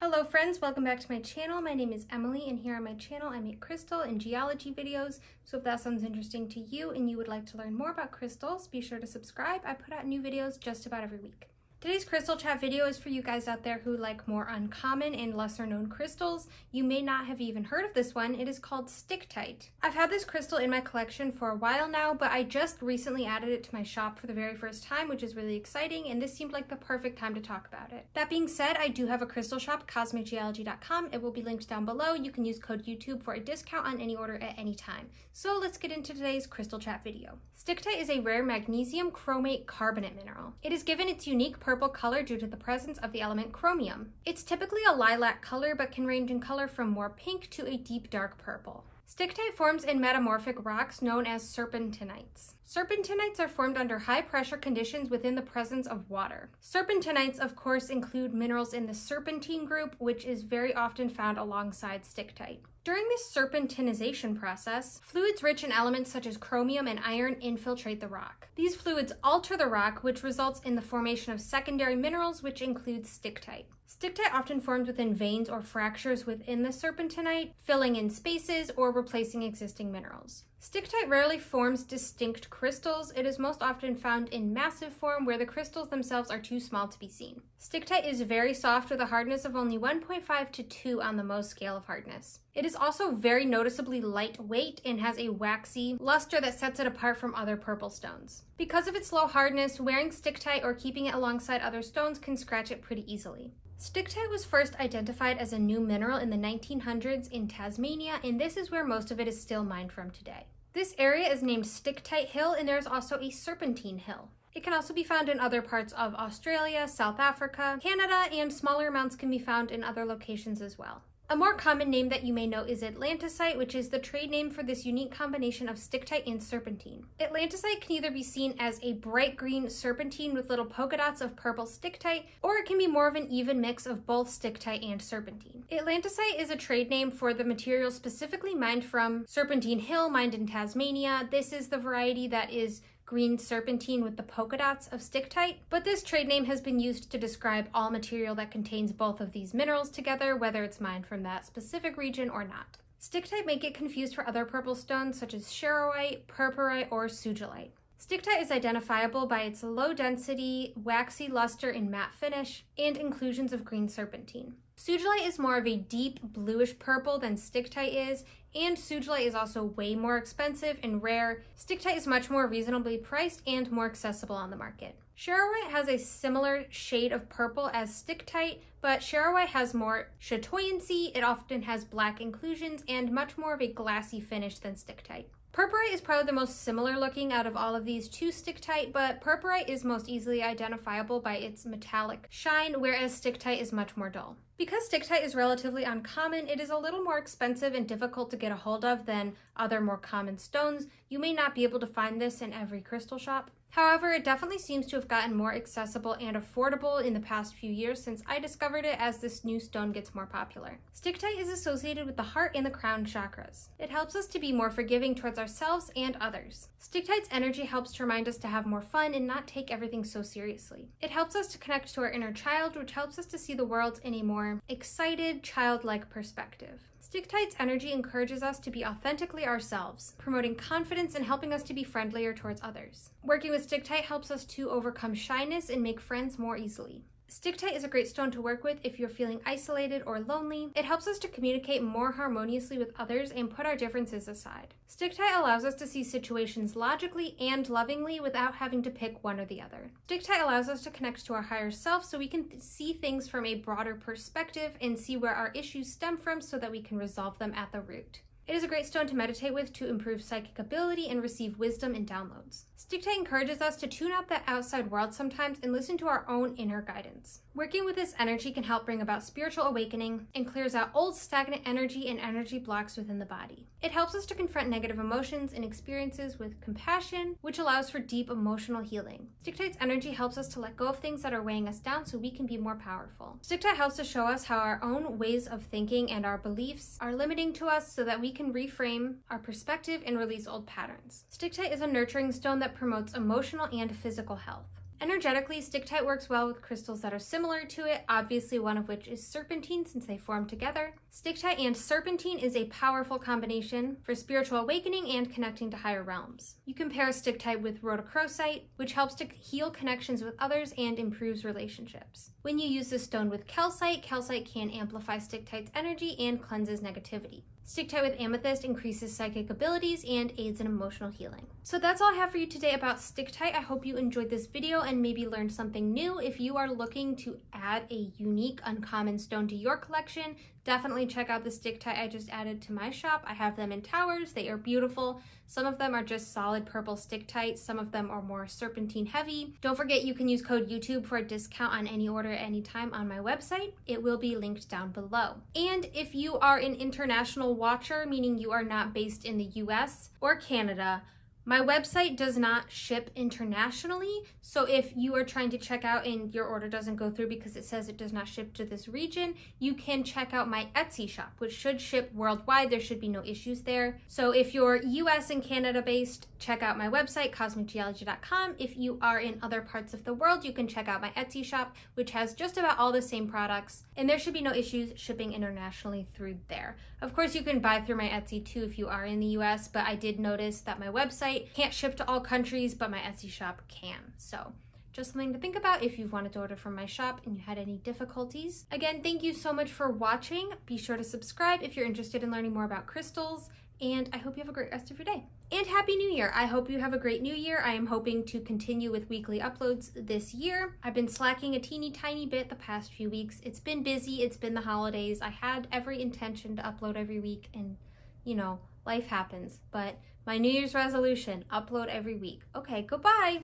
Hello friends, welcome back to my channel. My name is Emily and here on my channel I make crystal and geology videos. So if that sounds interesting to you and you would like to learn more about crystals, be sure to subscribe. I put out new videos just about every week. Today's crystal chat video is for you guys out there who like more uncommon and lesser known crystals. You may not have even heard of this one. It is called Stichtite. I've had this crystal in my collection for a while now, but I just recently added it to my shop for the very first time, which is really exciting, and this seemed like the perfect time to talk about it. That being said, I do have a crystal shop, cosmicgeology.com. It will be linked down below. You can use code YouTube for a discount on any order at any time. So let's get into today's crystal chat video. Stichtite is a rare magnesium chromate carbonate mineral. It is given its unique purple color due to the presence of the element chromium. It's typically a lilac color but can range in color from more pink to a deep dark purple. Stichtite forms in metamorphic rocks known as serpentinites. Serpentinites are formed under high pressure conditions within the presence of water. Serpentinites, of course, include minerals in the serpentine group, which is very often found alongside stichtite. During this serpentinization process, fluids rich in elements such as chromium and iron infiltrate the rock. These fluids alter the rock, which results in the formation of secondary minerals, which includes stichtite. Stichtite often forms within veins or fractures within the serpentinite, filling in spaces or replacing existing minerals. Stichtite rarely forms distinct crystals. It is most often found in massive form where the crystals themselves are too small to be seen. Stichtite is very soft with a hardness of only 1.5 to 2 on the Mohs scale of hardness. It is also very noticeably lightweight and has a waxy luster that sets it apart from other purple stones. Because of its low hardness, wearing stichtite or keeping it alongside other stones can scratch it pretty easily. Stichtite was first identified as a new mineral in the 1900s in Tasmania, and this is where most of it is still mined from today. This area is named Stichtite Hill, and there's also a serpentine hill. It can also be found in other parts of Australia, South Africa, Canada, and smaller amounts can be found in other locations as well. A more common name that you may know is Atlantisite, which is the trade name for this unique combination of stichtite and serpentine. Atlantisite can either be seen as a bright green serpentine with little polka dots of purple stichtite, or it can be more of an even mix of both stichtite and serpentine. Atlantisite is a trade name for the material specifically mined from Serpentine Hill, mined in Tasmania. This is the variety that is green serpentine with the polka dots of stichtite, but this trade name has been used to describe all material that contains both of these minerals together, whether it's mined from that specific region or not. Stichtite may get confused for other purple stones such as charoite, purpurite, or sugilite. Stichtite is identifiable by its low density, waxy luster and matte finish, and inclusions of green serpentine. Sugilite is more of a deep bluish purple than stichtite is, and sugilite is also way more expensive and rare. Stichtite is much more reasonably priced and more accessible on the market. Charoite has a similar shade of purple as stichtite, but charoite has more chatoyancy, it often has black inclusions, and much more of a glassy finish than stichtite. Purpurite is probably the most similar looking out of all of these to stichtite, but purpurite is most easily identifiable by its metallic shine, whereas stichtite is much more dull. Because stichtite is relatively uncommon, it is a little more expensive and difficult to get a hold of than other more common stones. You may not be able to find this in every crystal shop. However, it definitely seems to have gotten more accessible and affordable in the past few years since I discovered it as this new stone gets more popular. Stichtite is associated with the heart and the crown chakras. It helps us to be more forgiving towards ourselves and others. Stichtite's energy helps to remind us to have more fun and not take everything so seriously. It helps us to connect to our inner child, which helps us to see the world in a more excited, childlike perspective. Stichtite's energy encourages us to be authentically ourselves, promoting confidence and helping us to be friendlier towards others. Working with stichtite helps us to overcome shyness and make friends more easily. Stichtite is a great stone to work with if you're feeling isolated or lonely. It helps us to communicate more harmoniously with others and put our differences aside. Stichtite allows us to see situations logically and lovingly without having to pick one or the other. Stichtite allows us to connect to our higher self so we can see things from a broader perspective and see where our issues stem from so that we can resolve them at the root. It is a great stone to meditate with to improve psychic ability and receive wisdom and downloads. Stichtite encourages us to tune out the outside world sometimes and listen to our own inner guidance. Working with this energy can help bring about spiritual awakening and clears out old stagnant energy and energy blocks within the body. It helps us to confront negative emotions and experiences with compassion, which allows for deep emotional healing. Stichtite's energy helps us to let go of things that are weighing us down so we can be more powerful. Stichtite helps to show us how our own ways of thinking and our beliefs are limiting to us so that we can reframe our perspective and release old patterns. Stichtite is a nurturing stone that promotes emotional and physical health. Energetically, Stichtite works well with crystals that are similar to it, obviously one of which is serpentine since they form together. Stichtite and serpentine is a powerful combination for spiritual awakening and connecting to higher realms. You can pair Stichtite with rhodochrosite, which helps to heal connections with others and improves relationships. When you use the stone with calcite, calcite can amplify Stichtite's energy and cleanses negativity. Stichtite with amethyst increases psychic abilities and aids in emotional healing. So that's all I have for you today about Stichtite. I hope you enjoyed this video and maybe learned something new. If you are looking to add a unique, uncommon stone to your collection, definitely check out the Stichtite I just added to my shop. I have them in towers. They are beautiful. Some of them are just solid purple Stichtite. Some of them are more serpentine heavy. Don't forget you can use code YouTube for a discount on any order at any time on my website. It will be linked down below. And if you are an international watcher, meaning you are not based in the US or Canada, my website does not ship internationally, so if you are trying to check out and your order doesn't go through because it says it does not ship to this region, you can check out my Etsy shop, which should ship worldwide. There should be no issues there. So if you're US and Canada based, check out my website, cosmicgeology.com. If you are in other parts of the world, you can check out my Etsy shop, which has just about all the same products, and there should be no issues shipping internationally through there. Of course, you can buy through my Etsy too if you are in the US, but I did notice that my website can't ship to all countries, but my Etsy shop can. So just something to think about if you've wanted to order from my shop and you had any difficulties. Again, thank you so much for watching. Be sure to subscribe if you're interested in learning more about crystals, and I hope you have a great rest of your day. And Happy New Year! I hope you have a great new year. I am hoping to continue with weekly uploads this year. I've been slacking a teeny tiny bit the past few weeks. It's been busy, it's been the holidays. I had every intention to upload every week, and you know, life happens. But my New Year's resolution, upload every week. Okay, goodbye!